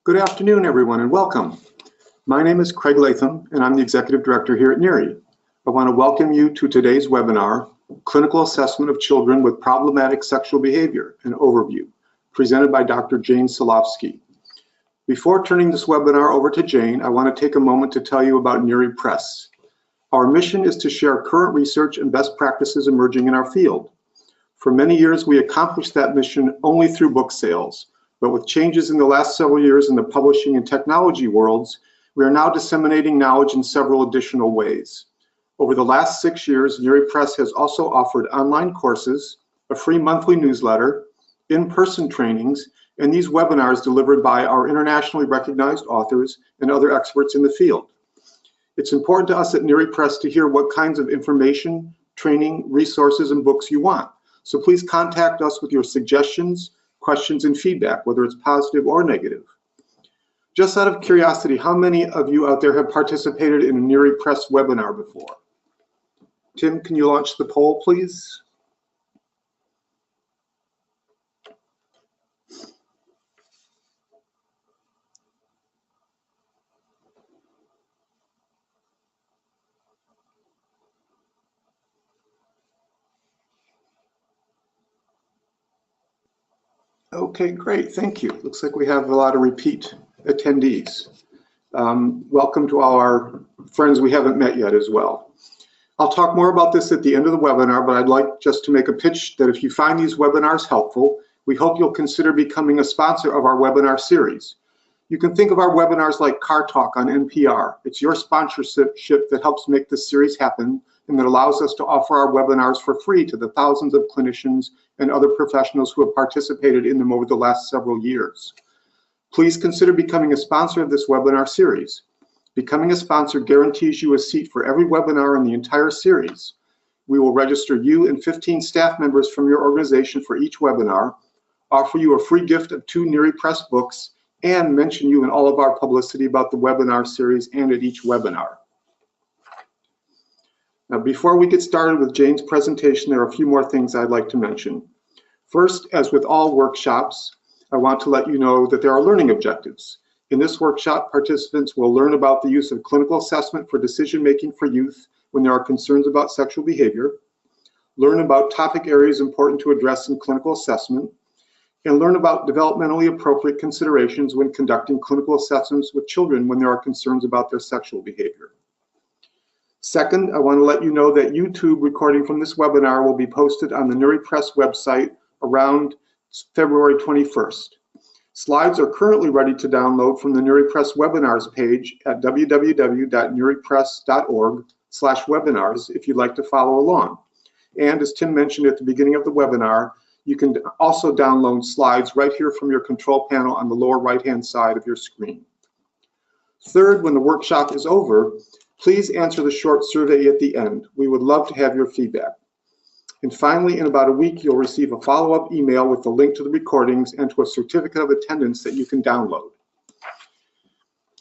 Good afternoon, everyone, and welcome. My name is Craig Latham, and I'm the Executive Director here at NERI. I want to welcome you to today's webinar, Clinical Assessment of Children with Problematic Sexual Behavior, an Overview, presented by Dr. Jane Solofsky. Before turning this webinar over to Jane, I want to take a moment to tell you about NERI Press. Our mission is to share current research and best practices emerging in our field. For many years, we accomplished that mission only through book sales. But with changes in the last several years in the publishing and technology worlds, we are now disseminating knowledge in several additional ways. Over the last 6 years, NERI Press has also offered online courses, a free monthly newsletter, in-person trainings, and these webinars delivered by our internationally recognized authors and other experts in the field. It's important to us at NERI Press to hear what kinds of information, training, resources, and books you want. So please contact us with your suggestions, questions, and feedback, whether it's positive or negative. Just out of curiosity, how many of you out there have participated in a NERI Press webinar before? Tim, can you launch the poll, please? Okay, great, thank you. Looks like we have a lot of repeat attendees. Welcome to all our friends we haven't met yet as well. I'll talk more about this at the end of the webinar, but I'd like just to make a pitch that if you find these webinars helpful, we hope you'll consider becoming a sponsor of our webinar series. You can think of our webinars like Car Talk on NPR. It's your sponsorship that helps make this series happen and that allows us to offer our webinars for free to the thousands of clinicians and other professionals who have participated in them over the last several years. Please consider becoming a sponsor of this webinar series. Becoming a sponsor guarantees you a seat for every webinar in the entire series. We will register you and 15 staff members from your organization for each webinar, offer you a free gift of 2 NERI Press books, and mention you in all of our publicity about the webinar series and at each webinar. Now, before we get started with Jane's presentation, there are a few more things I'd like to mention. First, as with all workshops, I want to let you know that there are learning objectives. In this workshop, participants will learn about the use of clinical assessment for decision-making for youth when there are concerns about sexual behavior, learn about topic areas important to address in clinical assessment, and learn about developmentally appropriate considerations when conducting clinical assessments with children when there are concerns about their sexual behavior. Second, I want to let you know that YouTube recording from this webinar will be posted on the NERI Press website around February 21st. Slides are currently ready to download from the NERI Press webinars page at www.neripress.org/webinars if you'd like to follow along. And as Tim mentioned at the beginning of the webinar, you can also download slides right here from your control panel on the lower right-hand side of your screen. Third, when the workshop is over, please answer the short survey at the end. We would love to have your feedback. And finally, in about a week, you'll receive a follow-up email with the link to the recordings and to a certificate of attendance that you can download.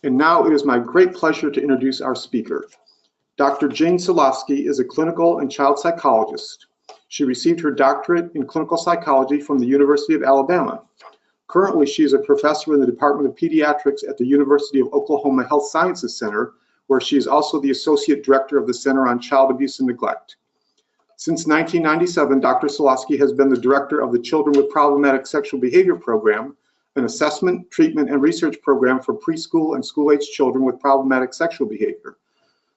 And now it is my great pleasure to introduce our speaker. Dr. Jane Solofsky is a clinical and child psychologist. She received her doctorate in clinical psychology from the University of Alabama. Currently, she is a professor in the Department of Pediatrics at the University of Oklahoma Health Sciences Center, where she is also the Associate Director of the Center on Child Abuse and Neglect. Since 1997, Dr. Solofsky has been the director of the Children with Problematic Sexual Behavior Program, an assessment, treatment, and research program for preschool and school-age children with problematic sexual behavior.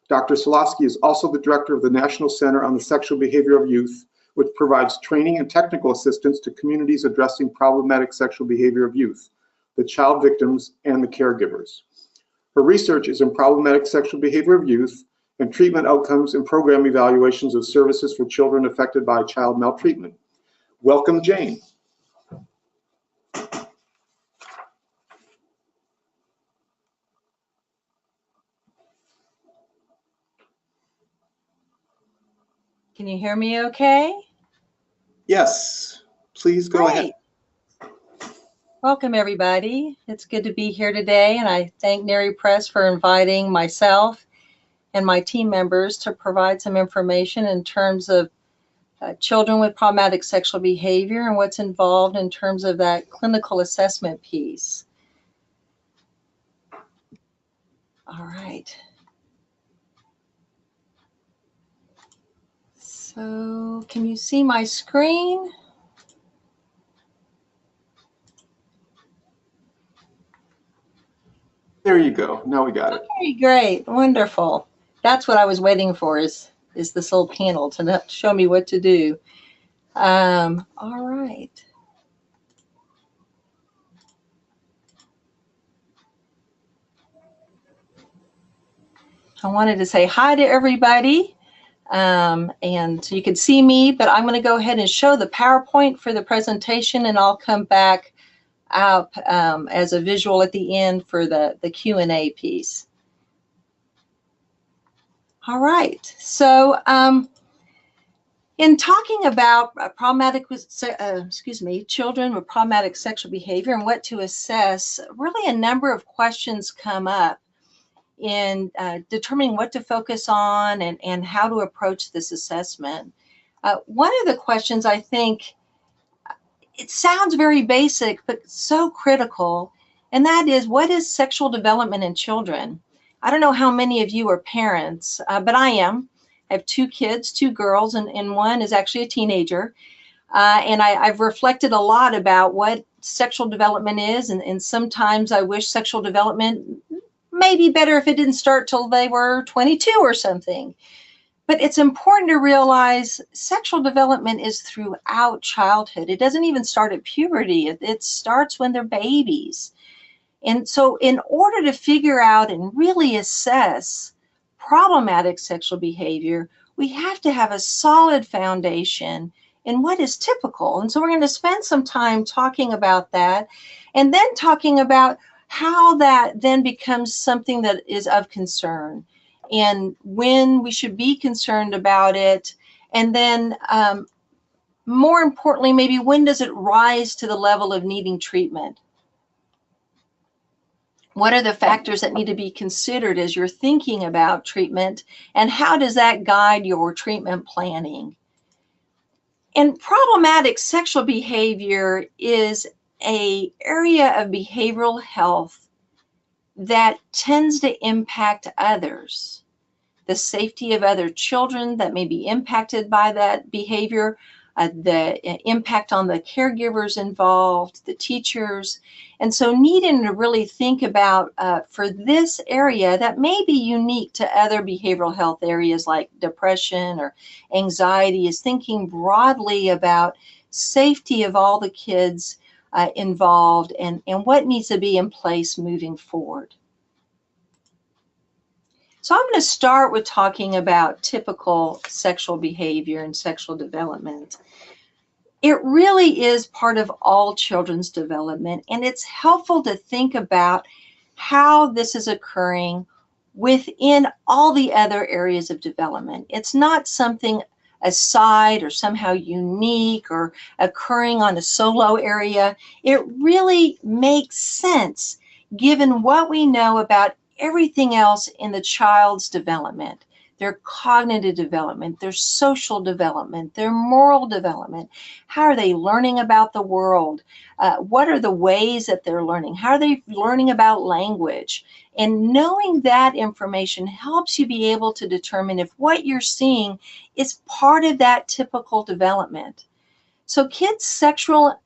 Dr. Solofsky is also the director of the National Center on the Sexual Behavior of Youth, which provides training and technical assistance to communities addressing problematic sexual behavior of youth, the child victims, and the caregivers. Her research is in problematic sexual behavior of youth and treatment outcomes and program evaluations of services for children affected by child maltreatment. Welcome, Jane. Can you hear me okay? Yes, please go ahead. Welcome, everybody. It's good to be here today, and I thank NERI Press for inviting myself and my team members to provide some information in terms of children with problematic sexual behavior and what's involved in terms of that clinical assessment piece. All right. So can you see my screen? There you go. Now we got it. Okay, great. Wonderful. That's what I was waiting for is this little panel to show me what to do. All right. I wanted to say hi to everybody. And so you can see me, but I'm going to go ahead and show the PowerPoint for the presentation, and I'll come back out as a visual at the end for the Q&A piece. All right, so in talking about children with problematic sexual behavior and what to assess, really a number of questions come up in determining what to focus on and how to approach this assessment. One of the questions, I think, it sounds very basic, but so critical, and that is, what is sexual development in children? I don't know how many of you are parents, but I am. I have 2 kids, 2 girls, and one is actually a teenager. And I've reflected a lot about what sexual development is, and sometimes I wish sexual development may be better if it didn't start till they were 22 or something. But it's important to realize sexual development is throughout childhood. It doesn't even start at puberty. It starts when they're babies. And so in order to figure out and really assess problematic sexual behavior, we have to have a solid foundation in what is typical. And so we're going to spend some time talking about that, and then talking about how that then becomes something that is of concern, and when we should be concerned about it, and then more importantly, maybe when does it rise to the level of needing treatment? What are the factors that need to be considered as you're thinking about treatment, and how does that guide your treatment planning? And problematic sexual behavior is an area of behavioral health that tends to impact others. The safety of other children that may be impacted by that behavior, the impact on the caregivers involved, the teachers. And so needing to really think about for this area that may be unique to other behavioral health areas like depression or anxiety, is thinking broadly about safety of all the kids involved and what needs to be in place moving forward. So I'm going to start with talking about typical sexual behavior and sexual development. It really is part of all children's development, and it's helpful to think about how this is occurring within all the other areas of development. It's not something aside or somehow unique or occurring on a solo area. It really makes sense given what we know about everything else in the child's development, their cognitive development, their social development, their moral development. How are they learning about the world? What are the ways that they're learning? How are they learning about language? And knowing that information helps you be able to determine if what you're seeing is part of that typical development. So kids' sexual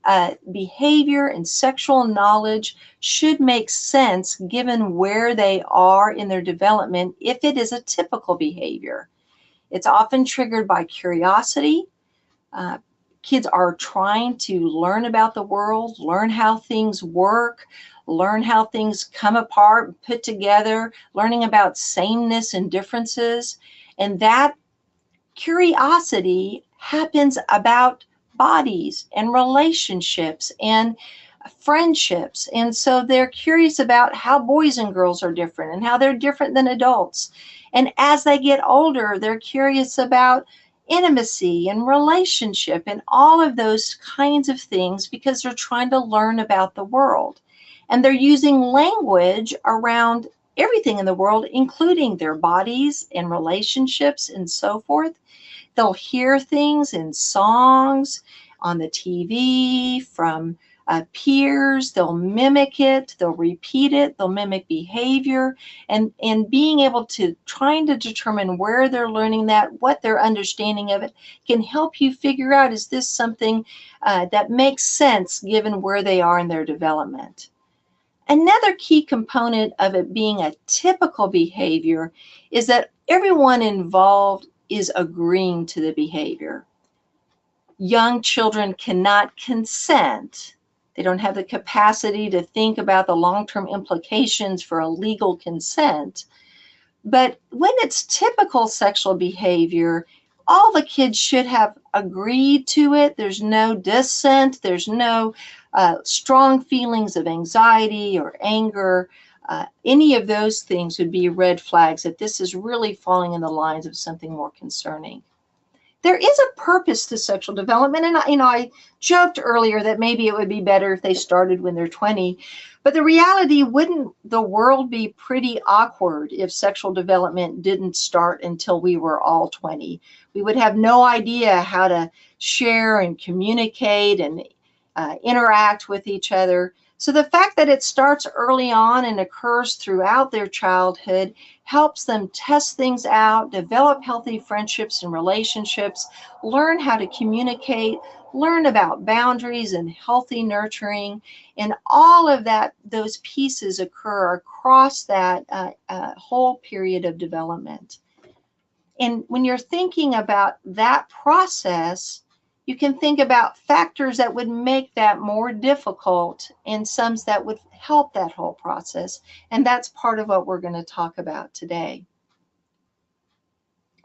behavior and sexual knowledge should make sense given where they are in their development if it is a typical behavior. It's often triggered by curiosity. Kids are trying to learn about the world, learn how things work, learn how things come apart, put together, learning about sameness and differences. And that curiosity happens about bodies and relationships and friendships. And so they're curious about how boys and girls are different and how they're different than adults. And as they get older, they're curious about intimacy and relationship and all of those kinds of things because they're trying to learn about the world. And they're using language around everything in the world, including their bodies and relationships and so forth. They'll hear things in songs, on the TV, from peers, they'll mimic it, they'll repeat it, they'll mimic behavior, and being able to trying to determine where they're learning that, what their understanding of it can help you figure out, is this something that makes sense given where they are in their development. Another key component of it being a typical behavior is that everyone involved is agreeing to the behavior. Young children cannot consent. They don't have the capacity to think about the long-term implications for a legal consent. But when it's typical sexual behavior, all the kids should have agreed to it. There's no dissent. There's no strong feelings of anxiety or anger. Any of those things would be red flags that this is really falling in the lines of something more concerning. There is a purpose to sexual development, and I joked earlier that maybe it would be better if they started when they're 20, but the reality, wouldn't the world be pretty awkward if sexual development didn't start until we were all 20? We would have no idea how to share and communicate and interact with each other. So the fact that it starts early on and occurs throughout their childhood helps them test things out, develop healthy friendships and relationships, learn how to communicate, learn about boundaries and healthy nurturing, and all of that, those pieces occur across that whole period of development. And when you're thinking about that process, you can think about factors that would make that more difficult and some that would help that whole process. And that's part of what we're going to talk about today.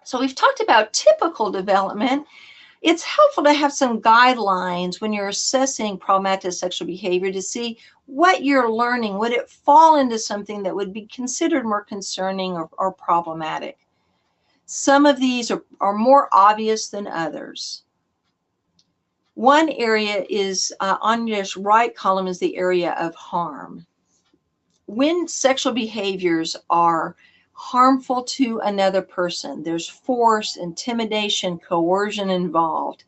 So we've talked about typical development. It's helpful to have some guidelines when you're assessing problematic sexual behavior to see what you're learning. Would it fall into something that would be considered more concerning or problematic? Some of these are more obvious than others. One area is on this right column is the area of harm. When sexual behaviors are harmful to another person, there's force, intimidation, coercion involved,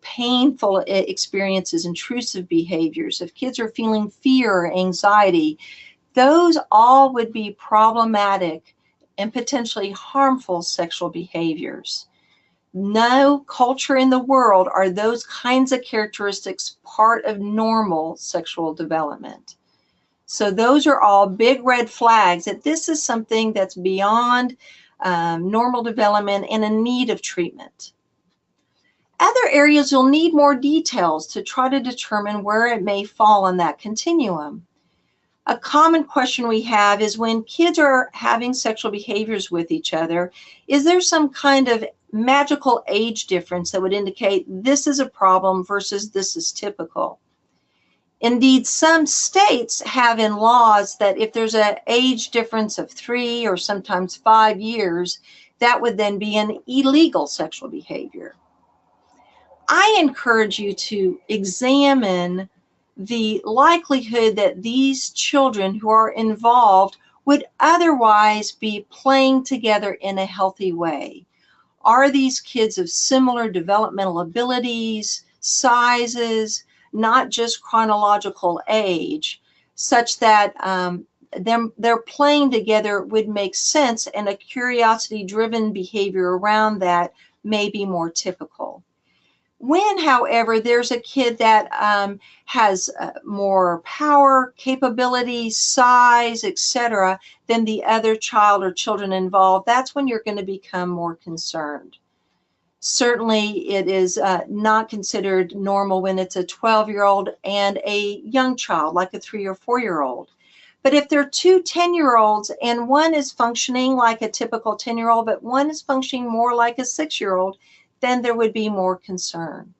painful experiences, intrusive behaviors. If kids are feeling fear or anxiety, those all would be problematic and potentially harmful sexual behaviors. No culture in the world are those kinds of characteristics part of normal sexual development. So those are all big red flags that this is something that's beyond normal development and in need of treatment. Other areas you'll need more details to try to determine where it may fall on that continuum. A common question we have is when kids are having sexual behaviors with each other, is there some kind of magical age difference that would indicate this is a problem versus this is typical? Indeed, some states have in laws that if there's an age difference of 3 or sometimes 5 years, that would then be an illegal sexual behavior. I encourage you to examine the likelihood that these children who are involved would otherwise be playing together in a healthy way. Are these kids of similar developmental abilities, sizes, not just chronological age, such that their playing together would make sense, and a curiosity-driven behavior around that may be more typical. When, however, there's a kid that has more power, capability, size, etc., than the other child or children involved, that's when you're going to become more concerned. Certainly, it is not considered normal when it's a 12-year-old and a young child, like a 3 or 4-year-old. But if they're two 10-year-olds and one is functioning like a typical 10-year-old, but one is functioning more like a 6-year-old, then there would be more concern.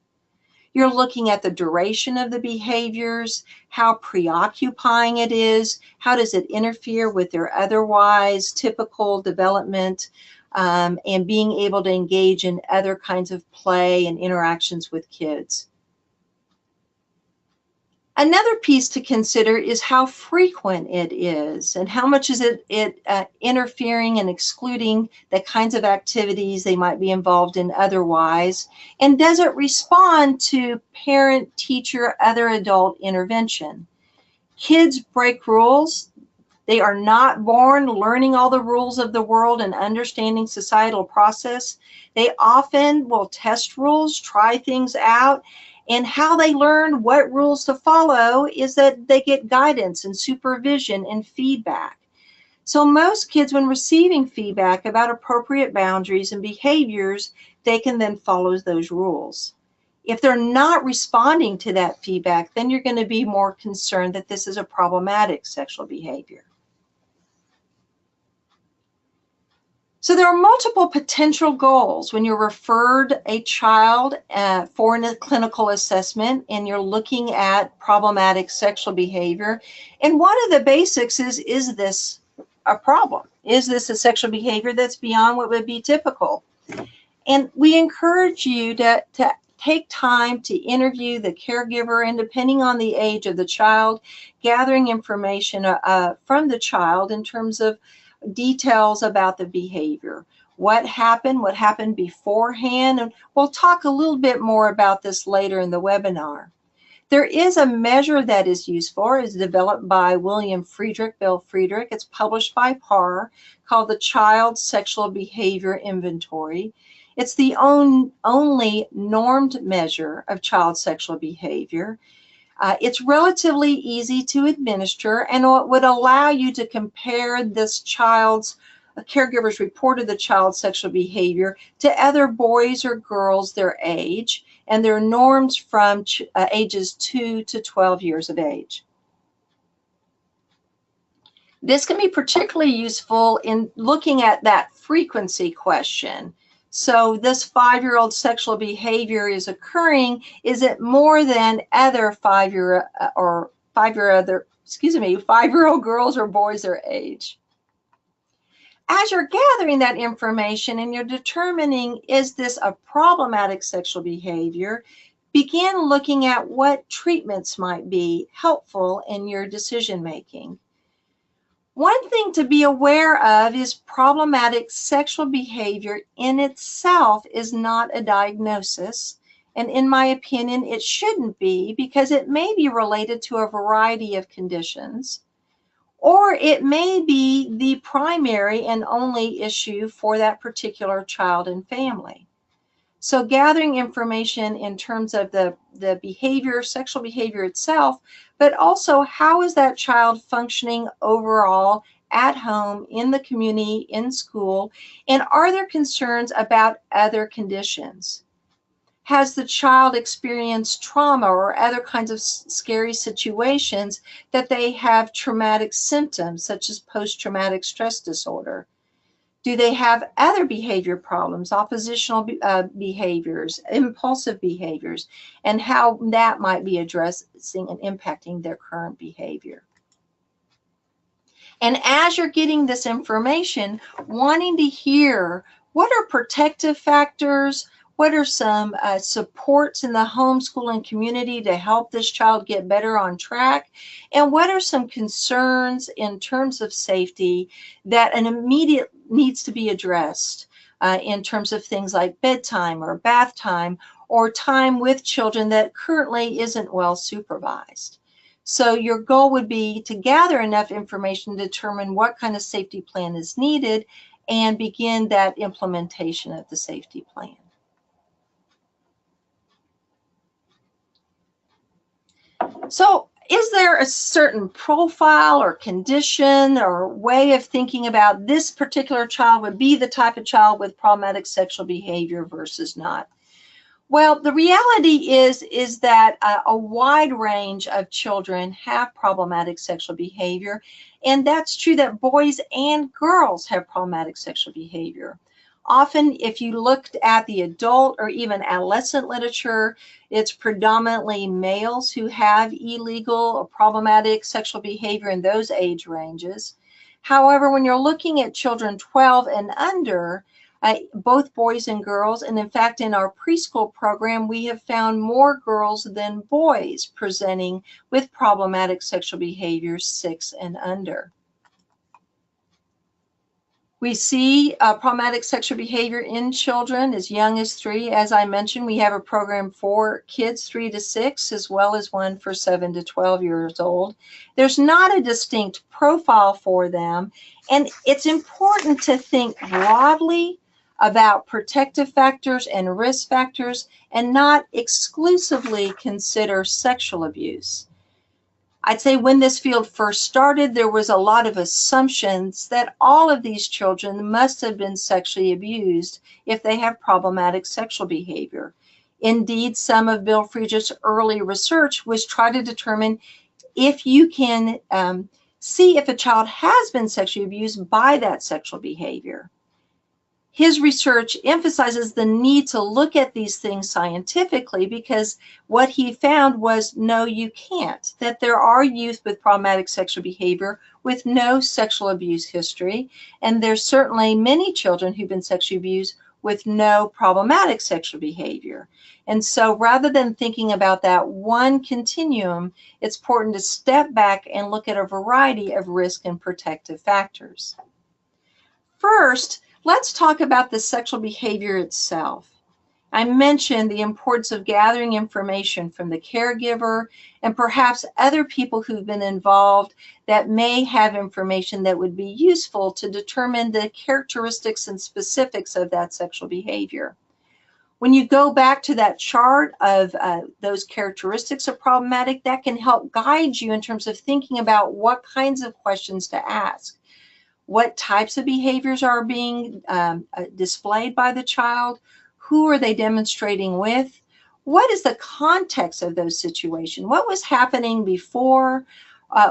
You're looking at the duration of the behaviors, how preoccupying it is, how does it interfere with their otherwise typical development, and being able to engage in other kinds of play and interactions with kids. Another piece to consider is how frequent it is and how much is it interfering and excluding the kinds of activities they might be involved in otherwise, and does it respond to parent, teacher, other adult intervention? Kids break rules. They are not born learning all the rules of the world and understanding societal process. They often will test rules, try things out, and how they learn what rules to follow is that they get guidance and supervision and feedback. So most kids, when receiving feedback about appropriate boundaries and behaviors, they can then follow those rules. If they're not responding to that feedback, then you're going to be more concerned that this is a problematic sexual behavior. So there are multiple potential goals when you're referred a child for a clinical assessment and you're looking at problematic sexual behavior. And one of the basics is this a problem? Is this a sexual behavior that's beyond what would be typical? And we encourage you to take time to interview the caregiver, and depending on the age of the child, gathering information from the child in terms of details about the behavior. What happened beforehand, and we'll talk a little bit more about this later in the webinar. There is a measure that is useful. It's developed by William Friedrich, Bill Friedrich. It's published by PAR, called the Child Sexual Behavior Inventory. It's the only normed measure of child sexual behavior. It's relatively easy to administer, and it would allow you to compare this child's caregiver's report of the child's sexual behavior to other boys or girls their age, and their norms from ages 2 to 12 years of age. This can be particularly useful in looking at that frequency question. So this 5-year-old sexual behavior is occurring. Is it more than other 5-year-old girls or boys their age? As you're gathering that information and you're determining, is this a problematic sexual behavior, begin looking at what treatments might be helpful in your decision making. One thing to be aware of is problematic sexual behavior in itself is not a diagnosis. And in my opinion, it shouldn't be, because it may be related to a variety of conditions, or it may be the primary and only issue for that particular child and family. So gathering information in terms of the behavior, sexual behavior itself, but also how is that child functioning overall at home, in the community, in school, and are there concerns about other conditions? Has the child experienced trauma or other kinds of scary situations that they have traumatic symptoms, such as post-traumatic stress disorder? Do they have other behavior problems, oppositional behaviors, impulsive behaviors, and how that might be addressing and impacting their current behavior? And as you're getting this information, wanting to hear what are protective factors, what are some supports in the homeschooling community to help this child get better on track? And what are some concerns in terms of safety that an immediate needs to be addressed in terms of things like bedtime or bath time or time with children that currently isn't well supervised? So your goal would be to gather enough information to determine what kind of safety plan is needed and begin that implementation of the safety plan. So is there a certain profile or condition or way of thinking about this particular child would be the type of child with problematic sexual behavior versus not? Well, the reality is that a wide range of children have problematic sexual behavior, and that's true that boys and girls have problematic sexual behavior. Often, if you looked at the adult or even adolescent literature, it's predominantly males who have illegal or problematic sexual behavior in those age ranges. However, when you're looking at children 12 and under, both boys and girls. And in fact, in our preschool program, we have found more girls than boys presenting with problematic sexual behavior 6 and under. We see problematic sexual behavior in children as young as 3. As I mentioned, we have a program for kids 3 to 6, as well as one for 7 to 12 years old. There's not a distinct profile for them, and it's important to think broadly about protective factors and risk factors and not exclusively consider sexual abuse. I'd say when this field first started, there was a lot of assumptions that all of these children must have been sexually abused if they have problematic sexual behavior. Indeed, some of Bill Friedrich's early research was try to determine if you can see if a child has been sexually abused by that sexual behavior. His research emphasizes the need to look at these things scientifically, because what he found was, no, you can't, that there are youth with problematic sexual behavior with no sexual abuse history, and there's certainly many children who've been sexually abused with no problematic sexual behavior. And so rather than thinking about that one continuum, it's important to step back and look at a variety of risk and protective factors. First, let's talk about the sexual behavior itself. I mentioned the importance of gathering information from the caregiver and perhaps other people who've been involved that may have information that would be useful to determine the characteristics and specifics of that sexual behavior. When you go back to that chart of those characteristics of problematic, that can help guide you in terms of thinking about what kinds of questions to ask. What types of behaviors are being displayed by the child? Who are they demonstrating with? What is the context of those situations? What was happening before?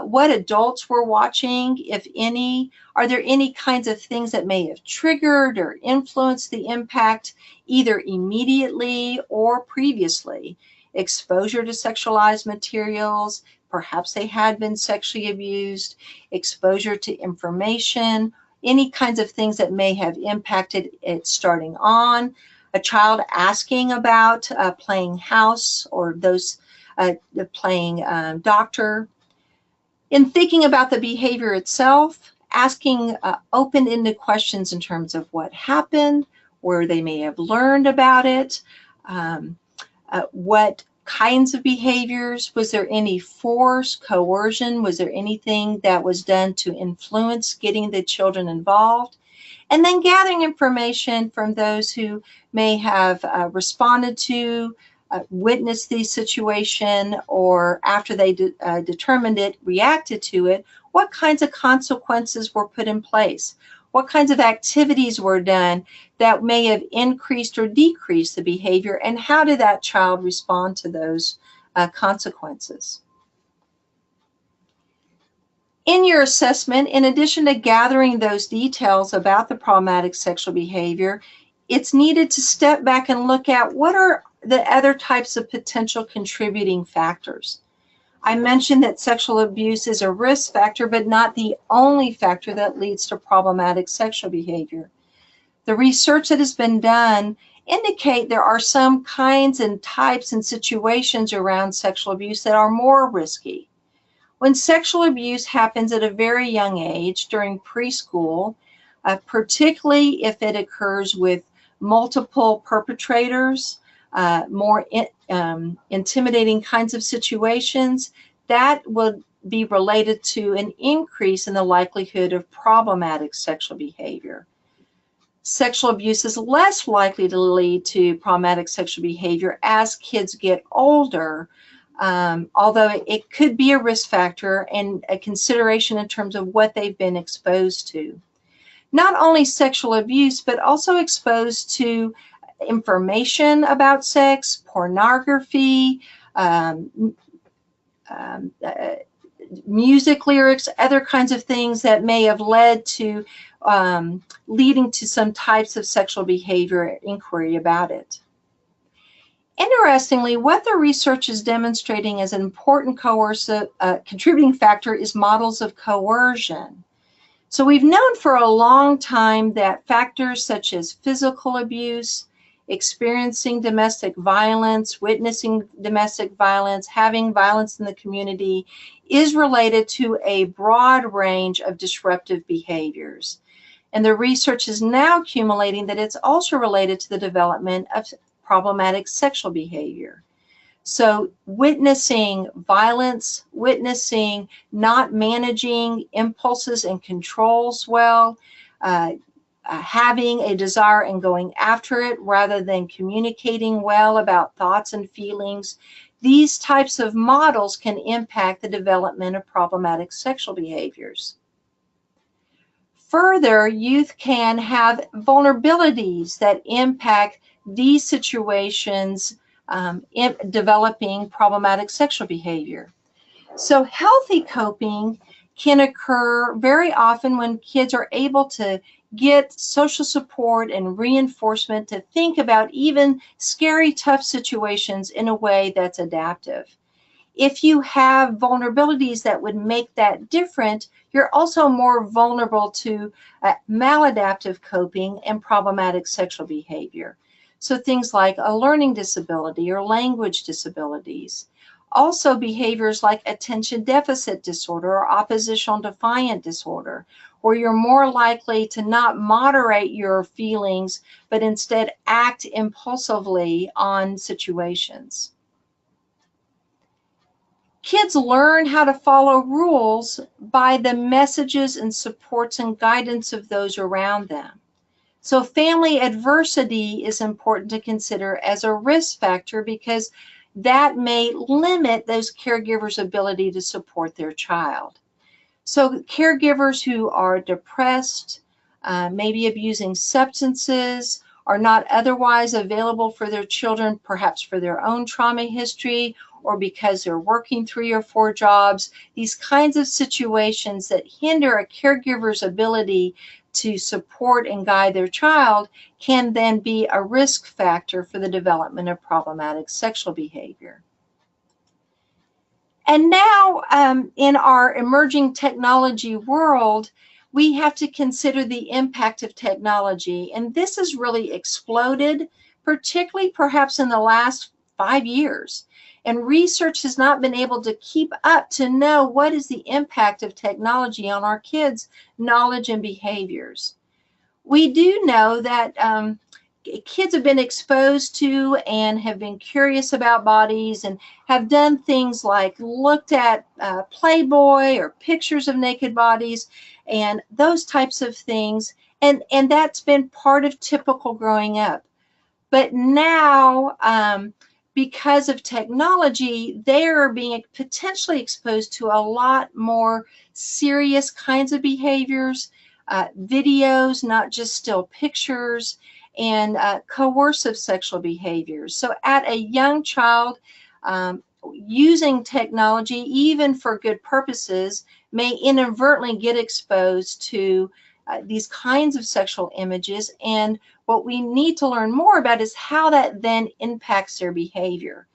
What adults were watching, if any? Are there any kinds of things that may have triggered or influenced the impact either immediately or previously? Exposure to sexualized materials, perhaps they had been sexually abused, exposure to information, any kinds of things that may have impacted it starting on, a child asking about playing house or those playing doctor. In thinking about the behavior itself, asking open-ended questions in terms of what happened, where they may have learned about it, what kinds of behaviors, was there any force, coercion, was there anything that was done to influence getting the children involved? And then gathering information from those who may have responded to, witnessed the situation, or after they determined it, reacted to it, what kinds of consequences were put in place? What kinds of activities were done that may have increased or decreased the behavior, and how did that child respond to those consequences? In your assessment, in addition to gathering those details about the problematic sexual behavior, it's needed to step back and look at what are the other types of potential contributing factors. I mentioned that sexual abuse is a risk factor, but not the only factor that leads to problematic sexual behavior. The research that has been done indicate there are some kinds and types and situations around sexual abuse that are more risky. When sexual abuse happens at a very young age, during preschool, particularly if it occurs with multiple perpetrators, more intimidating kinds of situations, that would be related to an increase in the likelihood of problematic sexual behavior. Sexual abuse is less likely to lead to problematic sexual behavior as kids get older, although it could be a risk factor and a consideration in terms of what they've been exposed to. Not only sexual abuse, but also exposed to information about sex, pornography, music lyrics, other kinds of things that may have led to leading to some types of sexual behavior inquiry about it. Interestingly, what the research is demonstrating as an important coercive contributing factor is models of coercion. So we've known for a long time that factors such as physical abuse, experiencing domestic violence, witnessing domestic violence, having violence in the community is related to a broad range of disruptive behaviors. And the research is now accumulating that it's also related to the development of problematic sexual behavior. So witnessing violence, witnessing not managing impulses and controls well, having a desire and going after it rather than communicating well about thoughts and feelings, these types of models can impact the development of problematic sexual behaviors. Further, youth can have vulnerabilities that impact these situations in developing problematic sexual behavior. So healthy coping can occur very often when kids are able to get social support and reinforcement to think about even scary, tough situations in a way that's adaptive. If you have vulnerabilities that would make that different, you're also more vulnerable to maladaptive coping and problematic sexual behavior. So things like a learning disability or language disabilities. Also behaviors like attention deficit disorder or oppositional defiant disorder, where you're more likely to not moderate your feelings, but instead act impulsively on situations. Kids learn how to follow rules by the messages and supports and guidance of those around them. So family adversity is important to consider as a risk factor because that may limit those caregivers' ability to support their child. So caregivers who are depressed, maybe abusing substances, are not otherwise available for their children, perhaps for their own trauma history, or because they're working 3 or 4 jobs, these kinds of situations that hinder a caregiver's ability to support and guide their child can then be a risk factor for the development of problematic sexual behavior. And now in our emerging technology world, we have to consider the impact of technology. And this has really exploded, particularly perhaps in the last 5 years. And research has not been able to keep up to know what is the impact of technology on our kids' knowledge and behaviors. We do know that kids have been exposed to and have been curious about bodies and have done things like looked at Playboy or pictures of naked bodies and those types of things. And that's been part of typical growing up. But now, because of technology, they are being potentially exposed to a lot more serious kinds of behaviors, videos, not just still pictures, and coercive sexual behaviors. So at a young child, using technology, even for good purposes, may inadvertently get exposed to these kinds of sexual images. And what we need to learn more about is how that then impacts their behavior.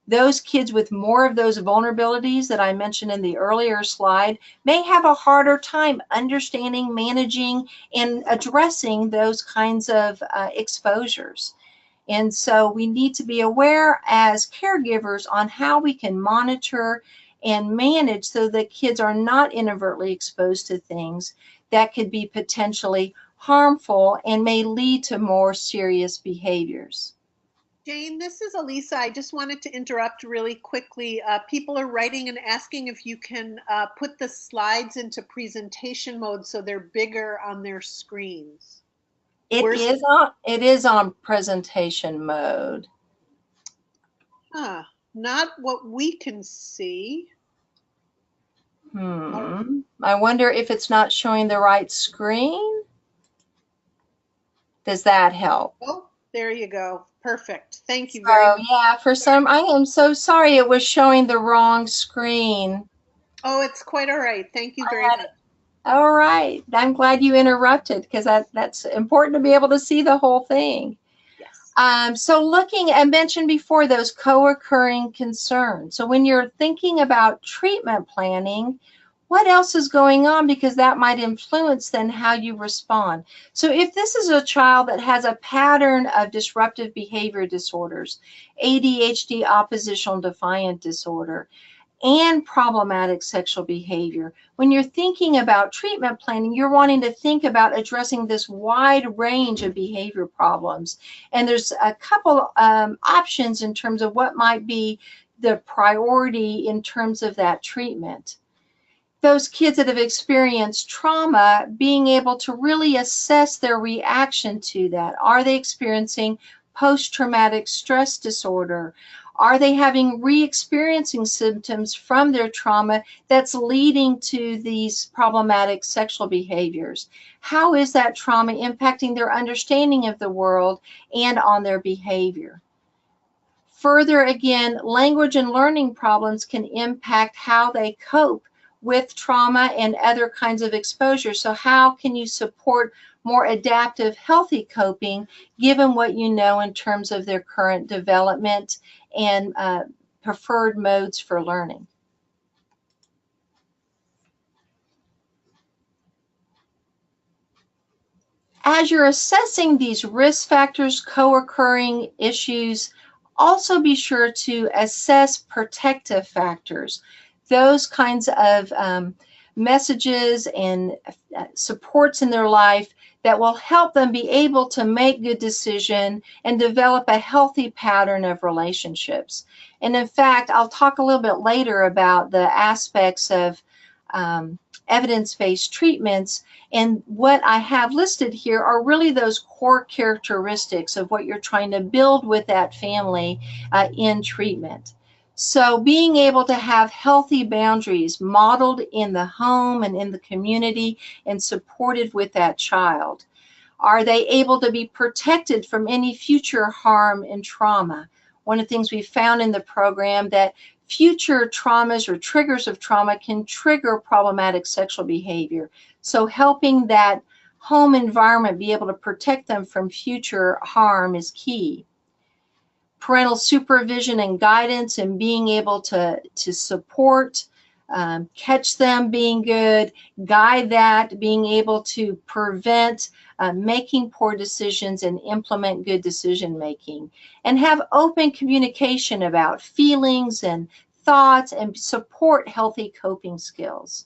Those kids with more of those vulnerabilities that I mentioned in the earlier slide may have a harder time understanding, managing, and addressing those kinds of exposures. And so we need to be aware as caregivers on how we can monitor and manage so that kids are not inadvertently exposed to things that could be potentially harmful and may lead to more serious behaviors. Jane, this is Elisa. I just wanted to interrupt really quickly. People are writing and asking if you can put the slides into presentation mode so they're bigger on their screens. It is on presentation mode. Not what we can see. I wonder if it's not showing the right screen. Does that help? Oh, there you go. Perfect. Thank you very much. Yeah, I am so sorry it was showing the wrong screen. Oh, it's quite all right. Thank you very much. All right. I'm glad you interrupted because that's important to be able to see the whole thing. Yes. So looking, I mentioned before, those co-occurring concerns. So when you're thinking about treatment planning, what else is going on, because that might influence then how you respond. So if this is a child that has a pattern of disruptive behavior disorders, ADHD, oppositional defiant disorder, and problematic sexual behavior, when you're thinking about treatment planning, you're wanting to think about addressing this wide range of behavior problems. And there's a couple options in terms of what might be the priority in terms of that treatment. Those kids that have experienced trauma, being able to really assess their reaction to that. Are they experiencing post-traumatic stress disorder? Are they having re-experiencing symptoms from their trauma that's leading to these problematic sexual behaviors? How is that trauma impacting their understanding of the world and on their behavior? Further, again, language and learning problems can impact how they cope with trauma and other kinds of exposure. So how can you support more adaptive, healthy coping given what you know in terms of their current development and preferred modes for learning? As you're assessing these risk factors, co-occurring issues, also be sure to assess protective factors. Those kinds of messages and supports in their life that will help them be able to make good decisions and develop a healthy pattern of relationships. And in fact, I'll talk a little bit later about the aspects of evidence-based treatments, and what I have listed here are really those core characteristics of what you're trying to build with that family in treatment. So being able to have healthy boundaries modeled in the home and in the community and supported with that child. Are they able to be protected from any future harm and trauma? One of the things we found in the program that future traumas or triggers of trauma can trigger problematic sexual behavior. So helping that home environment be able to protect them from future harm is key. Parental supervision and guidance and being able to support, catch them being good, guide that, being able to prevent making poor decisions and implement good decision making, and have open communication about feelings and thoughts and support healthy coping skills.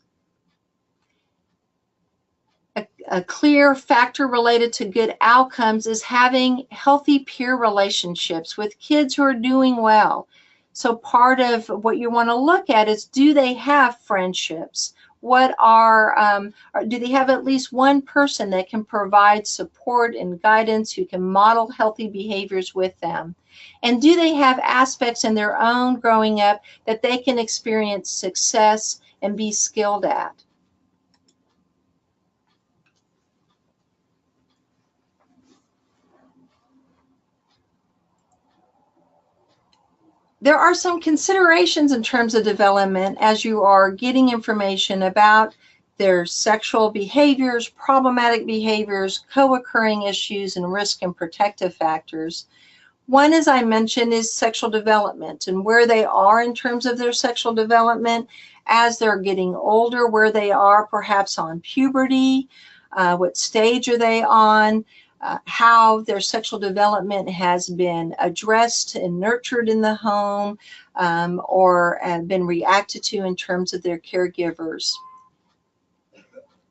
A clear factor related to good outcomes is having healthy peer relationships with kids who are doing well. So part of what you want to look at is, do they have friendships? What do they have at least one person that can provide support and guidance, who can model healthy behaviors with them? And do they have aspects in their own growing up that they can experience success and be skilled at? There are some considerations in terms of development as you are getting information about their sexual behaviors, problematic behaviors, co-occurring issues, and risk and protective factors. One, as I mentioned, is sexual development and where they are in terms of their sexual development as they're getting older, where they are perhaps on puberty, what stage are they on, how their sexual development has been addressed and nurtured in the home, or been reacted to in terms of their caregivers.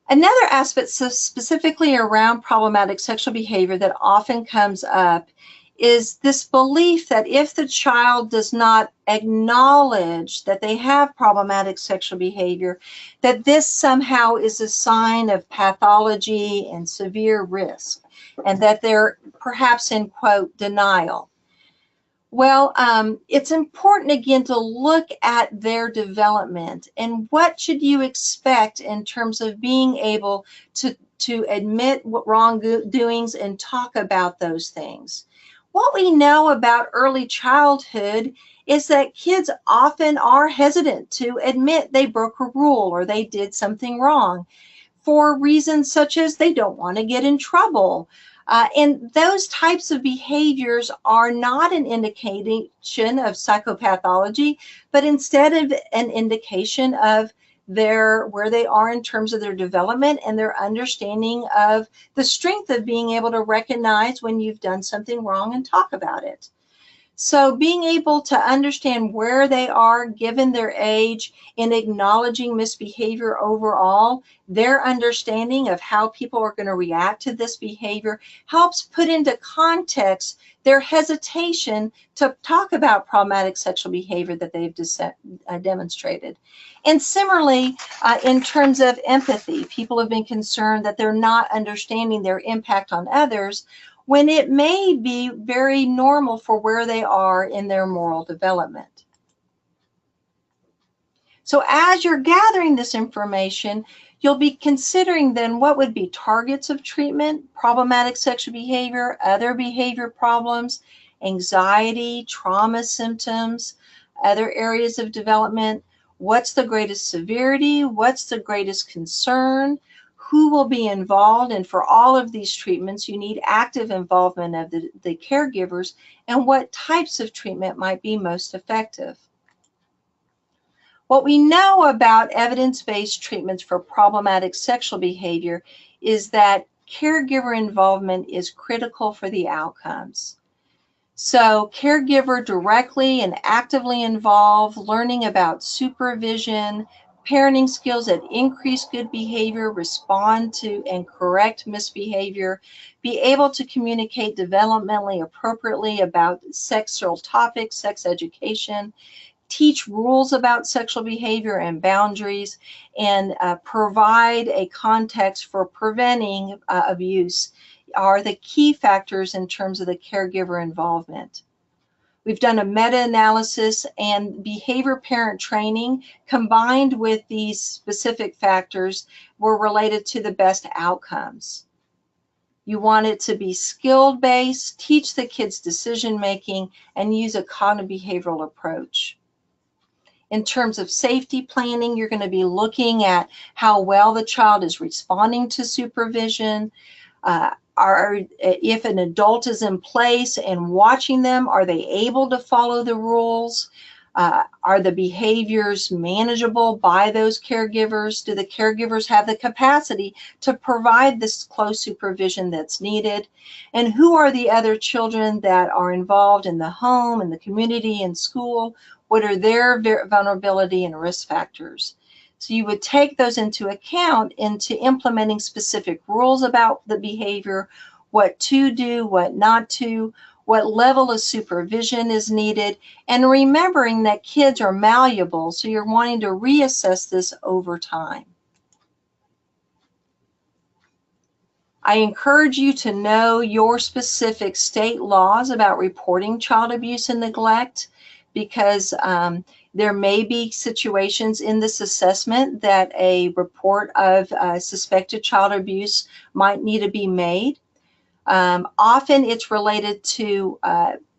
Another aspect specifically around problematic sexual behavior that often comes up is this belief that if the child does not acknowledge that they have problematic sexual behavior, that this somehow is a sign of pathology and severe risk, and that they're perhaps in, quote, denial. Well, it's important again to look at their development and what should you expect in terms of being able to admit wrongdoings and talk about those things. What we know about early childhood is that kids often are hesitant to admit they broke a rule or they did something wrong for reasons such as they don't want to get in trouble. And those types of behaviors are not an indication of psychopathology, but instead of an indication of where they are in terms of their development and their understanding of the strength of being able to recognize when you've done something wrong and talk about it. So being able to understand where they are given their age in acknowledging misbehavior overall, their understanding of how people are going to react to this behavior helps put into context their hesitation to talk about problematic sexual behavior that they've demonstrated. And similarly, in terms of empathy, people have been concerned that they're not understanding their impact on others, when it may be very normal for where they are in their moral development. So as you're gathering this information, you'll be considering then what would be targets of treatment, problematic sexual behavior, other behavior problems, anxiety, trauma symptoms, other areas of development. What's the greatest severity? What's the greatest concern? Who will be involved? And for all of these treatments, you need active involvement of the caregivers, and what types of treatment might be most effective. What we know about evidence-based treatments for problematic sexual behavior is that caregiver involvement is critical for the outcomes. So caregiver directly and actively involved, learning about supervision, parenting skills that increase good behavior, respond to and correct misbehavior, be able to communicate developmentally appropriately about sexual topics, sex education, teach rules about sexual behavior and boundaries, and provide a context for preventing abuse are the key factors in terms of the caregiver involvement. We've done a meta-analysis, and behavior parent training combined with these specific factors were related to the best outcomes. You want it to be skill-based, teach the kids decision-making, and use a cognitive behavioral approach. In terms of safety planning, you're going to be looking at how well the child is responding to supervision. If an adult is in place and watching them, are they able to follow the rules? Are the behaviors manageable by those caregivers? Do the caregivers have the capacity to provide this close supervision that's needed? And who are the other children that are involved in the home, in the community, in school? What are their vulnerability and risk factors? So you would take those into account into implementing specific rules about the behavior, what to do, what not to, what level of supervision is needed, and remembering that kids are malleable, so you're wanting to reassess this over time. I encourage you to know your specific state laws about reporting child abuse and neglect, because there may be situations in this assessment that a report of suspected child abuse might need to be made. Often it's related to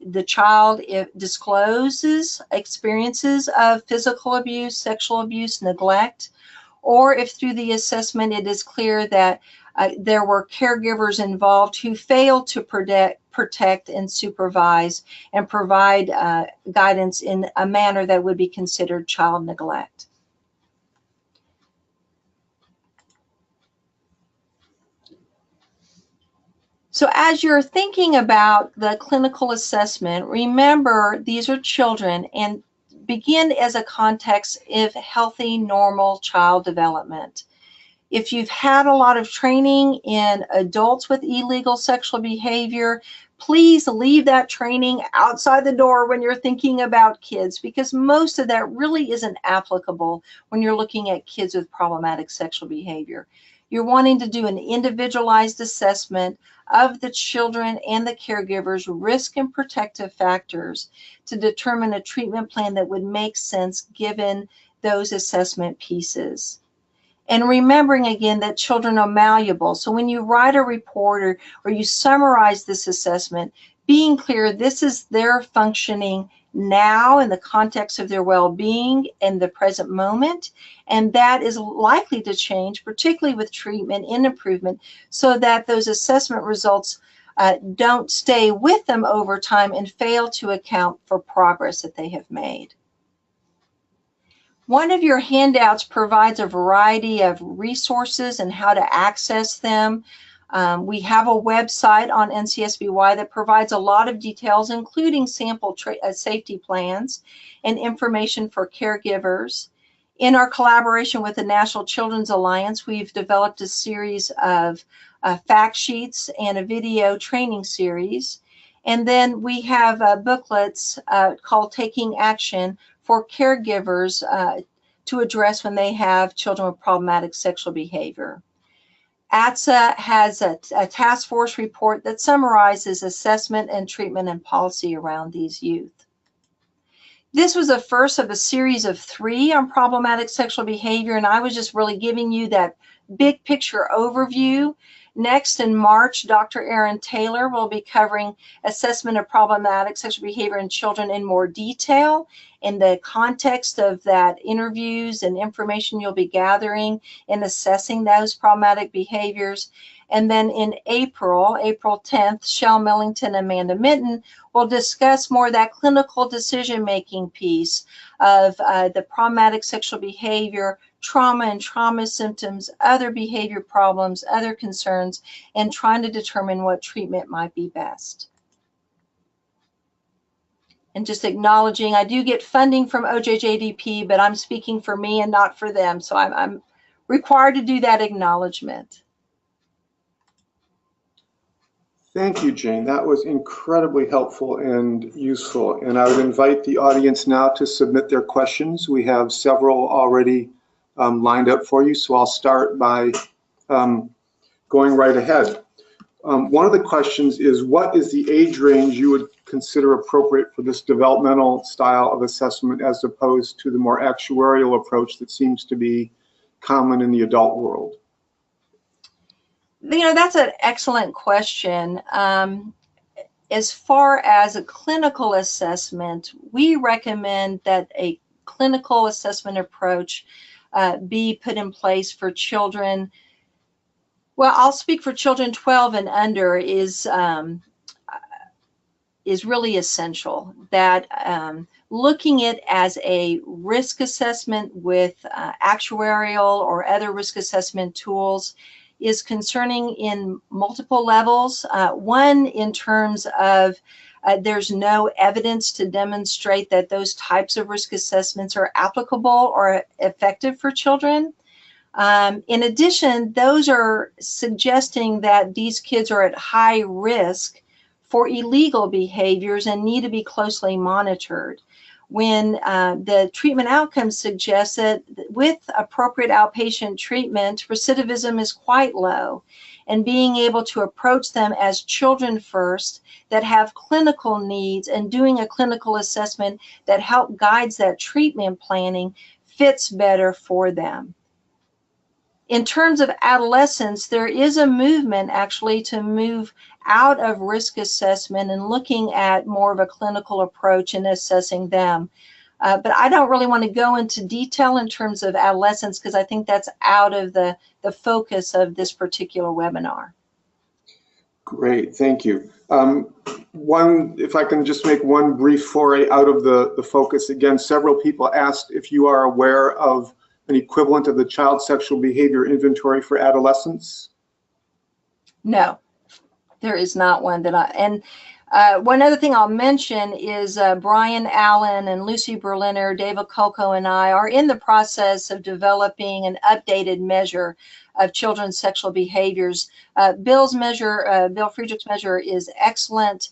the child discloses experiences of physical abuse, sexual abuse, neglect, or if through the assessment it is clear that there were caregivers involved who failed to protect and supervise and provide guidance in a manner that would be considered child neglect. So as you're thinking about the clinical assessment, remember these are children, and begin as a context of healthy, normal child development. If you've had a lot of training in adults with illegal sexual behavior, please leave that training outside the door when you're thinking about kids, because most of that really isn't applicable when you're looking at kids with problematic sexual behavior. You're wanting to do an individualized assessment of the children and the caregivers' risk and protective factors to determine a treatment plan that would make sense given those assessment pieces. And remembering again that children are malleable. So when you write a report or you summarize this assessment, being clear this is their functioning now in the context of their well-being in the present moment, and that is likely to change, particularly with treatment and improvement, so that those assessment results don't stay with them over time and fail to account for progress that they have made. One of your handouts provides a variety of resources and how to access them. We have a website on NCSBY that provides a lot of details, including sample safety plans and information for caregivers. In our collaboration with the National Children's Alliance, we've developed a series of fact sheets and a video training series. And then we have booklets called Taking Action for caregivers to address when they have children with problematic sexual behavior. ATSA has a task force report that summarizes assessment and treatment and policy around these youth. This was the first of a series of 3 on problematic sexual behavior, and I was just really giving you that big picture overview. Next, in March, Dr. Erin Taylor will be covering assessment of problematic sexual behavior in children in more detail in the context of that interviews and information you'll be gathering in assessing those problematic behaviors. And then in April 10th, Shell Millington and Amanda Minton will discuss more that clinical decision-making piece of the problematic sexual behavior, trauma and trauma symptoms, other behavior problems, other concerns, and trying to determine what treatment might be best. And just acknowledging, I do get funding from OJJDP, but I'm speaking for me and not for them. So I'm required to do that acknowledgement. Thank you, Jane. That was incredibly helpful and useful. And I would invite the audience now to submit their questions. We have several already lined up for you, so I'll start by going right ahead. One of the questions is, what is the age range you would consider appropriate for this developmental style of assessment as opposed to the more actuarial approach that seems to be common in the adult world? You know, that's an excellent question. As far as a clinical assessment, we recommend that a clinical assessment approach be put in place for children. Well, I'll speak for children 12 and under is really essential. That looking at it as a risk assessment with actuarial or other risk assessment tools is concerning in multiple levels. One, in terms of there's no evidence to demonstrate that those types of risk assessments are applicable or effective for children. In addition, those are suggesting that these kids are at high risk for illegal behaviors and need to be closely monitored. When the treatment outcomes suggest that with appropriate outpatient treatment, recidivism is quite low, and being able to approach them as children first that have clinical needs and doing a clinical assessment that help guides that treatment planning fits better for them. In terms of adolescents, there is a movement actually to move out of risk assessment and looking at more of a clinical approach in assessing them. But I don't really want to go into detail in terms of adolescents because I think that's out of the focus of this particular webinar. Great, thank you. If I can just make one brief foray out of the focus. Again, several people asked if you are aware of an equivalent of the child sexual behavior inventory for adolescents? No, there is not one that one other thing I'll mention is Brian Allen and Lucy Berliner, David Kolko, and I are in the process of developing an updated measure of children's sexual behaviors. Bill Friedrich's measure is excellent.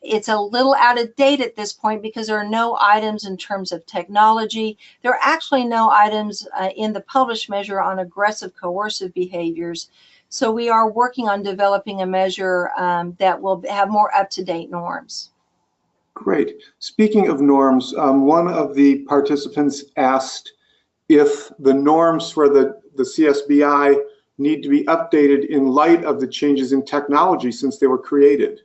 It's a little out of date at this point because there are no items in terms of technology. There are actually no items in the published measure on aggressive coercive behaviors. So we are working on developing a measure that will have more up-to-date norms. Great. Speaking of norms, one of the participants asked if the norms for the CSBI need to be updated in light of the changes in technology since they were created.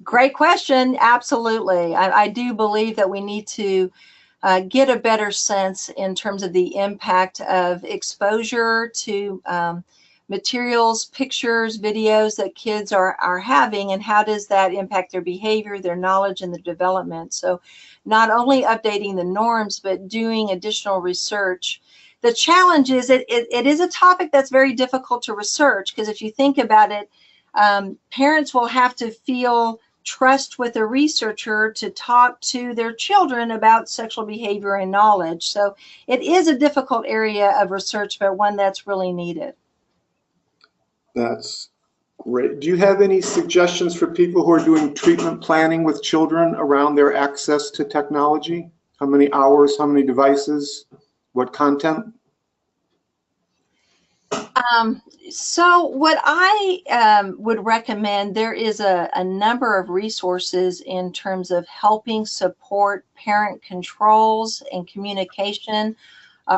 Great question. Absolutely. I do believe that we need to get a better sense in terms of the impact of exposure to materials, pictures, videos that kids are having, and how does that impact their behavior, their knowledge, and their development. So not only updating the norms, but doing additional research. The challenge is it is a topic that's very difficult to research, because if you think about it, parents will have to feel trust with a researcher to talk to their children about sexual behavior and knowledge. So it is a difficult area of research, but one that's really needed. That's great. Do you have any suggestions for people who are doing treatment planning with children around their access to technology? How many hours, how many devices, what content? So what I would recommend, there is a number of resources in terms of helping support parent controls and communication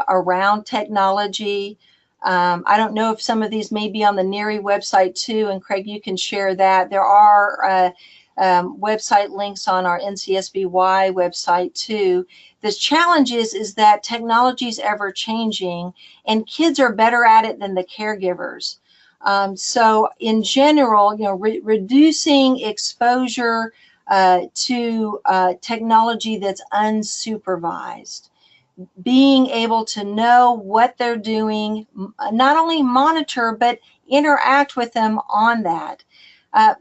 around technology. I don't know if some of these may be on the NERI website too, and Craig, you can share that. There are website links on our NCSBY website too. The challenge is that technology is ever changing, and kids are better at it than the caregivers. So in general, reducing exposure to technology that's unsupervised, being able to know what they're doing, not only monitor, but interact with them on that.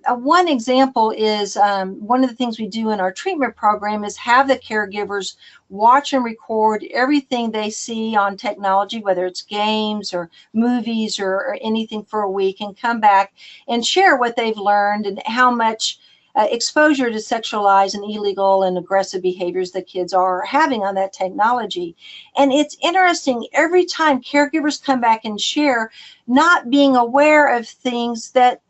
One example is one of the things we do in our treatment program is have the caregivers watch and record everything they see on technology, whether it's games or movies or anything, for a week, and come back and share what they've learned and how much exposure to sexualized and illegal and aggressive behaviors the kids are having on that technology. And it's interesting, every time caregivers come back and share, not being aware of things that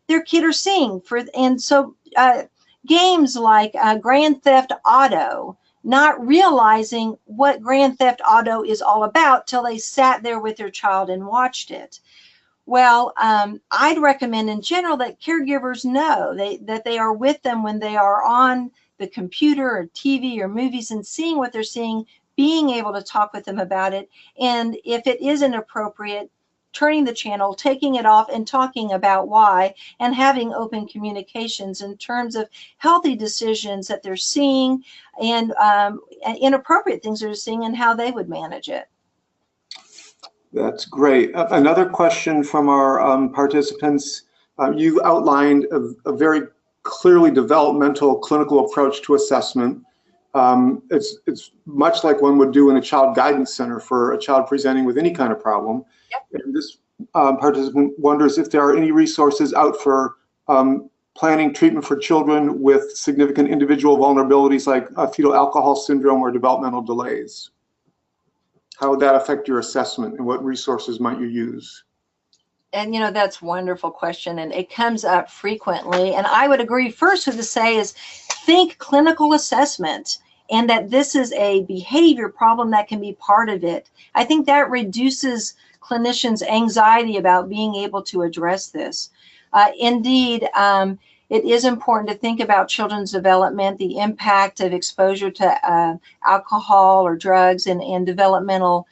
their kid are seeing. And so games like Grand Theft Auto, not realizing what Grand Theft Auto is all about till they sat there with their child and watched it. Well, I'd recommend in general that caregivers know that they are with them when they are on the computer or TV or movies and seeing what they're seeing, being able to talk with them about it. And if it is inappropriate, turning the channel, taking it off, and talking about why, and having open communications in terms of healthy decisions that they're seeing and inappropriate things they're seeing and how they would manage it. That's great. Another question from our participants. You've outlined a very clearly developmental clinical approach to assessment. It's much like one would do in a child guidance center for a child presenting with any kind of problem. Yep. And this participant wonders if there are any resources out for planning treatment for children with significant individual vulnerabilities like fetal alcohol syndrome or developmental delays. How would that affect your assessment, and what resources might you use? And that's a wonderful question, and it comes up frequently. And I would agree first with to say is think clinical assessment, and that this is a behavior problem that can be part of it. I think that reduces clinicians' anxiety about being able to address this. Indeed, it is important to think about children's development, the impact of exposure to alcohol or drugs, and developmental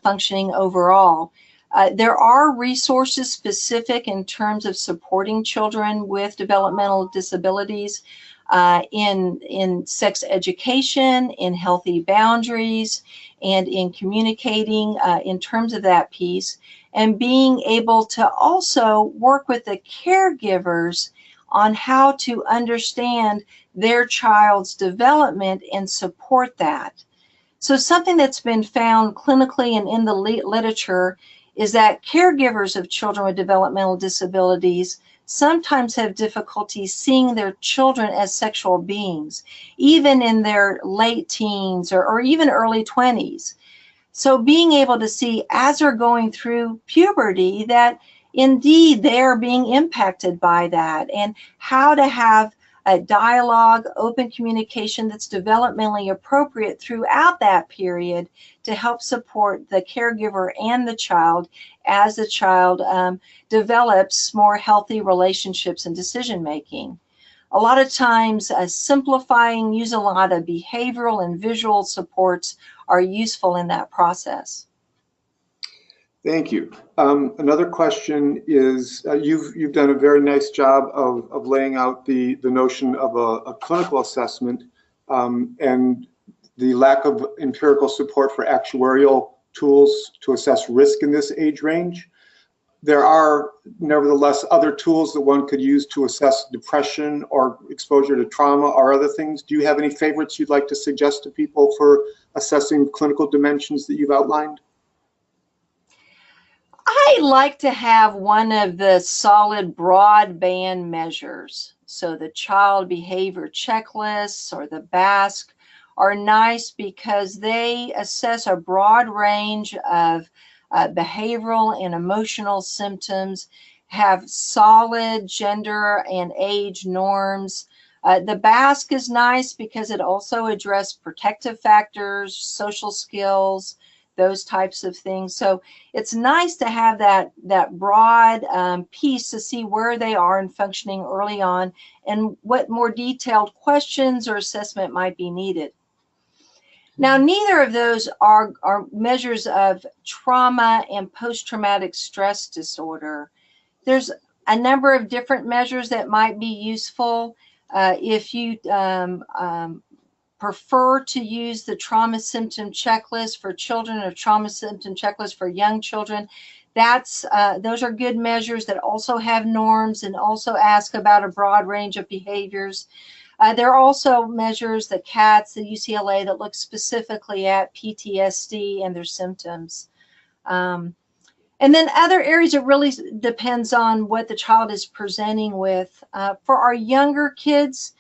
functioning overall. There are resources specific in terms of supporting children with developmental disabilities in sex education, in healthy boundaries, and in communicating in terms of that piece, and being able to also work with the caregivers on how to understand their child's development and support that. So something that's been found clinically and in the literature is that caregivers of children with developmental disabilities sometimes have difficulty seeing their children as sexual beings, even in their late teens or even early 20s. So being able to see as they're going through puberty that indeed they're being impacted by that, and how to have a dialogue, open communication that's developmentally appropriate throughout that period to help support the caregiver and the child as the child develops more healthy relationships and decision making. A lot of times simplifying, use a lot of behavioral and visual supports are useful in that process. Thank you. Another question is, you've done a very nice job of laying out the notion of a clinical assessment and the lack of empirical support for actuarial tools to assess risk in this age range. There are nevertheless other tools that one could use to assess depression or exposure to trauma or other things. Do you have any favorites you'd like to suggest to people for assessing clinical dimensions that you've outlined? I like to have one of the solid broadband measures. So the child behavior checklists or the BASC are nice because they assess a broad range of behavioral and emotional symptoms, have solid gender and age norms. The BASC is nice because it also addresses protective factors, social skills, those types of things. So it's nice to have that broad piece to see where they are in functioning early on and what more detailed questions or assessment might be needed. Now, neither of those are measures of trauma and post-traumatic stress disorder. There's a number of different measures that might be useful. If you prefer to use the trauma symptom checklist for children or trauma symptom checklist for young children, those are good measures that also have norms and also ask about a broad range of behaviors. There are also measures, the CATS, the UCLA, that look specifically at PTSD and their symptoms. And then other areas, it really depends on what the child is presenting with. For our younger kids,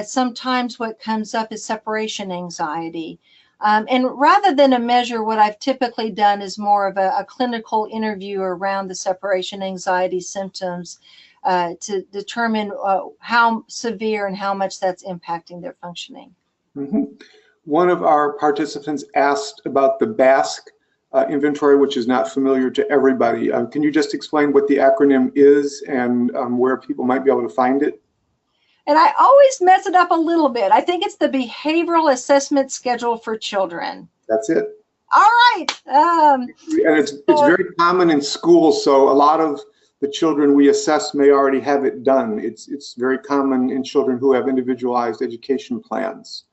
sometimes what comes up is separation anxiety. And rather than a measure, what I've typically done is more of a clinical interview around the separation anxiety symptoms to determine how severe and how much that's impacting their functioning. Mm-hmm. One of our participants asked about the BASC inventory, which is not familiar to everybody. Can you just explain what the acronym is and where people might be able to find it? And I always mess it up a little bit. I think it's the Behavioral Assessment Schedule for Children. That's it. All right. And it's very common in schools, so a lot of the children we assess may already have it done. It's very common in children who have individualized education plans.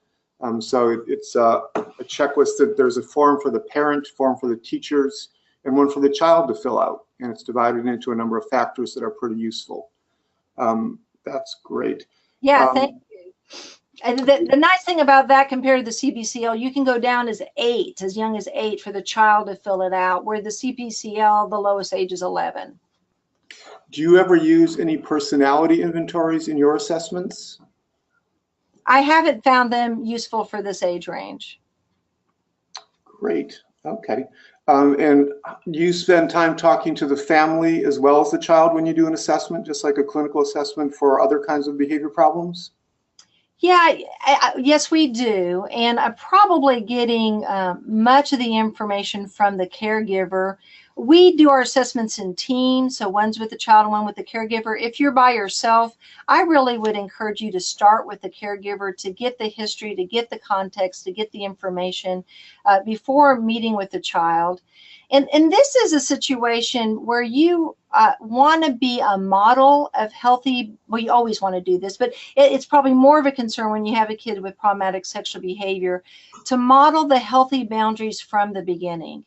So it's a checklist that there's a form for the parent, form for the teachers, and one for the child to fill out. And it's divided into a number of factors that are pretty useful. That's great. Yeah, thank you. And the nice thing about that compared to the CBCL, you can go down as young as 8 for the child to fill it out, where the CBCL, the lowest age is 11. Do you ever use any personality inventories in your assessments? I haven't found them useful for this age range. Great. Okay. And you spend time talking to the family as well as the child when you do an assessment, just like a clinical assessment for other kinds of behavior problems? Yeah, yes, we do. And I'm probably getting much of the information from the caregiver. We do our assessments in teams, so one's with the child and one with the caregiver. If you're by yourself, I really would encourage you to start with the caregiver to get the history, to get the context, to get the information before meeting with the child. And this is a situation where you want to be a model of healthy, well, you always want to do this, but it's probably more of a concern when you have a kid with problematic sexual behavior, to model the healthy boundaries from the beginning.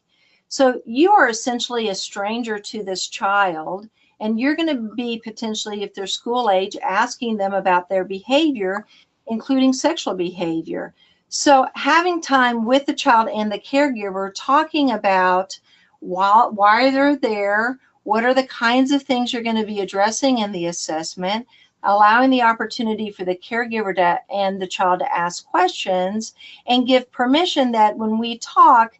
So you are essentially a stranger to this child, and you're going to be potentially, if they're school age, asking them about their behavior, including sexual behavior. So having time with the child and the caregiver, talking about why they're there, what are the kinds of things you're going to be addressing in the assessment, allowing the opportunity for the caregiver and the child to ask questions, and give permission that when we talk,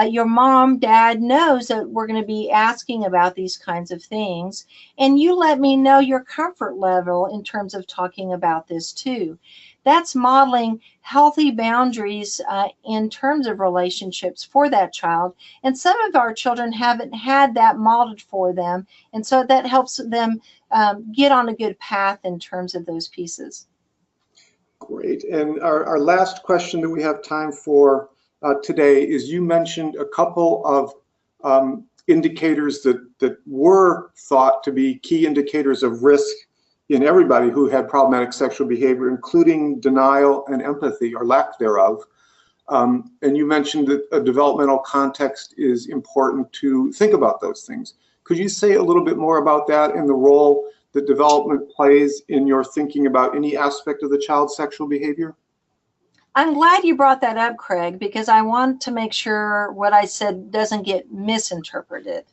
your mom, dad knows that we're going to be asking about these kinds of things, and you let me know your comfort level in terms of talking about this too. That's modeling healthy boundaries in terms of relationships for that child. And some of our children haven't had that modeled for them, and so that helps them get on a good path in terms of those pieces. Great. And our last question that we have time for today is, you mentioned a couple of indicators that were thought to be key indicators of risk in everybody who had problematic sexual behavior, including denial and empathy or lack thereof. And you mentioned that a developmental context is important to think about those things. Could you say a little bit more about that and the role that development plays in your thinking about any aspect of the child's sexual behavior? I'm glad you brought that up, Craig, because I want to make sure what I said doesn't get misinterpreted.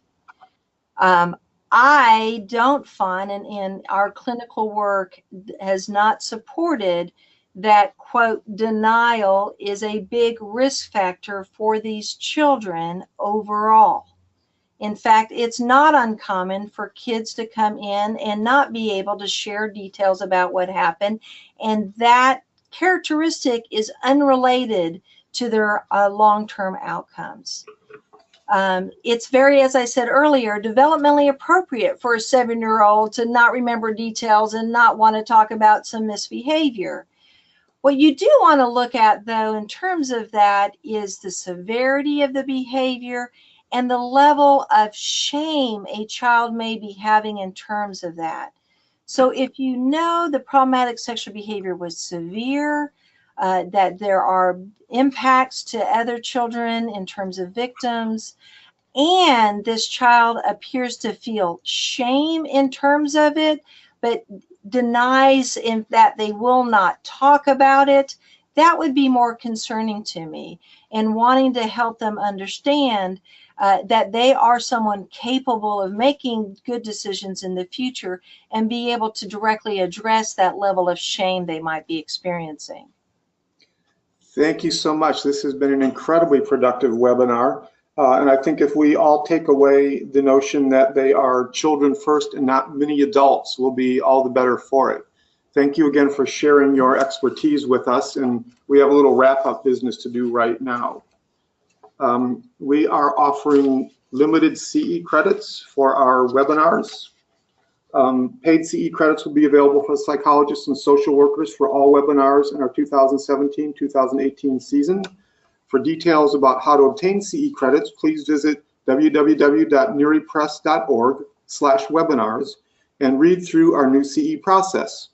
I don't find, and in our clinical work has not supported that, quote, denial is a big risk factor for these children overall. In fact, it's not uncommon for kids to come in and not be able to share details about what happened, and that characteristic is unrelated to their long-term outcomes. It's very, as I said earlier, developmentally appropriate for a 7-year-old to not remember details and not want to talk about some misbehavior. What you do want to look at, though, in terms of that is the severity of the behavior and the level of shame a child may be having in terms of that. So if you know the problematic sexual behavior was severe, that there are impacts to other children in terms of victims, and this child appears to feel shame in terms of it, but denies in that they will not talk about it, that would be more concerning to me, and wanting to help them understand that they are someone capable of making good decisions in the future and be able to directly address that level of shame they might be experiencing. Thank you so much. This has been an incredibly productive webinar. And I think if we all take away the notion that they are children first and not many adults, we'll be all the better for it. Thank you again for sharing your expertise with us. And we have a little wrap-up business to do right now. We are offering limited CE credits for our webinars. Paid CE credits will be available for psychologists and social workers for all webinars in our 2017-2018 season. For details about how to obtain CE credits, please visit www.nearypress.org/webinars and read through our new CE process.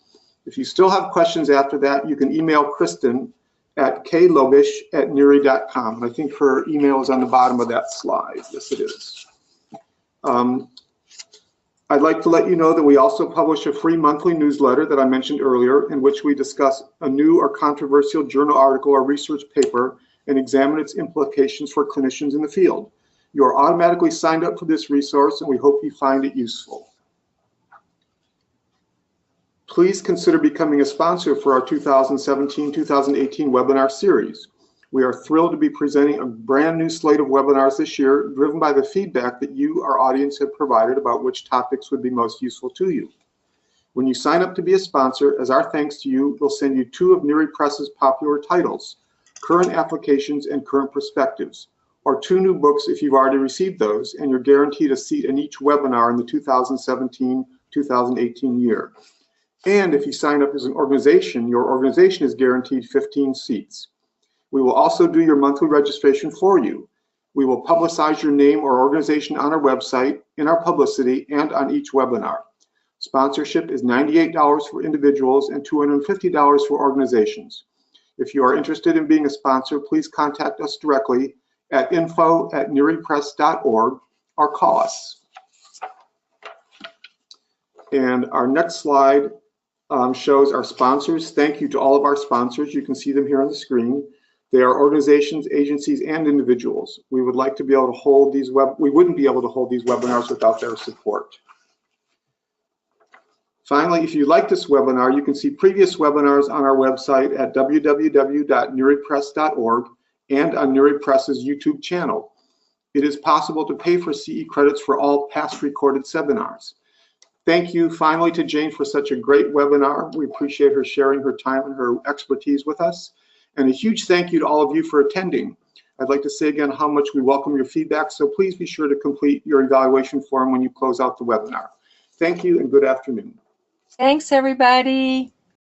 If you still have questions after that, you can email Kristen at klobish@neary.com. I think her email is on the bottom of that slide. Yes, it is. I'd like to let you know that we also publish a free monthly newsletter that I mentioned earlier, in which we discuss a new or controversial journal article or research paper and examine its implications for clinicians in the field. You are automatically signed up for this resource, and we hope you find it useful. Please consider becoming a sponsor for our 2017-2018 webinar series. We are thrilled to be presenting a brand new slate of webinars this year, driven by the feedback that you, our audience, have provided about which topics would be most useful to you. When you sign up to be a sponsor, as our thanks to you, we'll send you 2 of Neary Press's popular titles, Current Applications and Current Perspectives, or 2 new books if you've already received those, and you're guaranteed a seat in each webinar in the 2017-2018 year. And if you sign up as an organization, your organization is guaranteed 15 seats. We will also do your monthly registration for you. We will publicize your name or organization on our website, in our publicity, and on each webinar. Sponsorship is $98 for individuals and $250 for organizations. If you are interested in being a sponsor, please contact us directly at info@nearypress.org or call us. And our next slide shows our sponsors. Thank you to all of our sponsors. You can see them here on the screen. They are organizations, agencies, and individuals. We would like to be able to hold these we wouldn't be able to hold these webinars without their support. Finally, if you like this webinar, you can see previous webinars on our website at www.nearypress.org and on Neary Press's YouTube channel. It is possible to pay for CE credits for all past recorded seminars. Thank you finally to Jane for such a great webinar. We appreciate her sharing her time and her expertise with us. And a huge thank you to all of you for attending. I'd like to say again how much we welcome your feedback, so please be sure to complete your evaluation form when you close out the webinar. Thank you and good afternoon. Thanks, everybody.